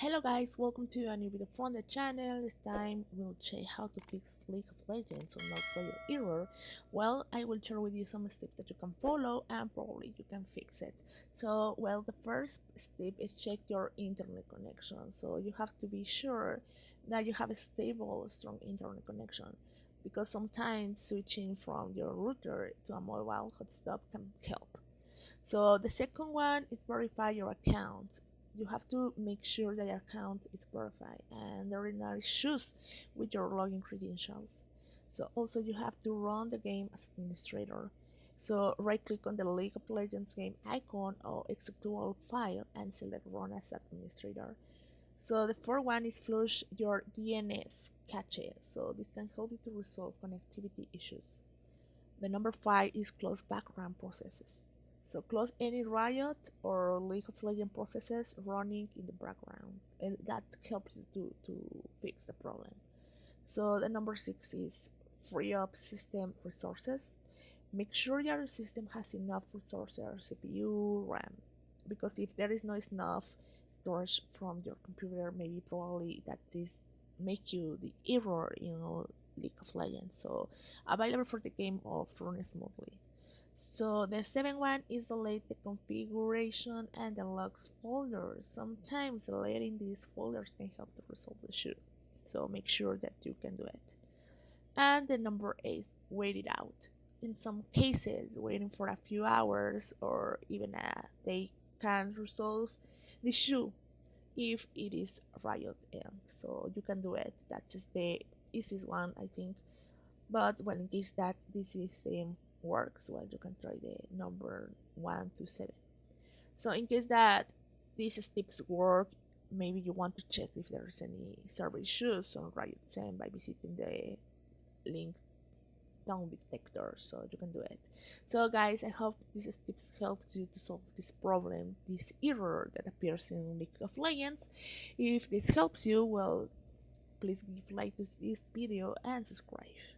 Hello guys, welcome to a new video from the channel. This time we'll check how to fix League of Legends or no player error. Well, I will share with you some steps that you can follow and probably you can fix it. So, the first step is check your internet connection. So you have to be sure that you have a stable, strong internet connection because sometimes switching from your router to a mobile hotspot can help. So the second one is verify your account. You have to make sure that your account is verified and there are no issues with your login credentials. So also you have to run the game as administrator. So right click on the League of Legends game icon or executable file and select run as administrator. So the fourth one is flush your DNS cache. So this can help you to resolve connectivity issues. The number five is close background processes. So close any Riot or League of Legends processes running in the background, and that helps to fix the problem. So the number six is free up system resources. Make sure your system has enough resources, CPU, RAM, because if there is not enough storage from your computer, maybe probably that this make you the error in League of Legends. So available for the game of run smoothly. So the seventh one is delete the configuration and the logs folders. Sometimes deleting these folders can help to resolve the issue. So make sure that you can do it. And the number eight is wait it out. In some cases, waiting for a few hours or even a day can resolve the issue if it is Riot end. So you can do it. That is the easiest one, I think. But well, in case that this system works, well, you can try the number 1 to 7. So in case that these steps work, maybe you want to check if there's any server issues on Riot 10 by visiting the link down detector, so you can do it. So guys, I hope these tips helped you to solve this problem, this error that appears in League of Legends. If this helps you, well, please give like to this video and subscribe.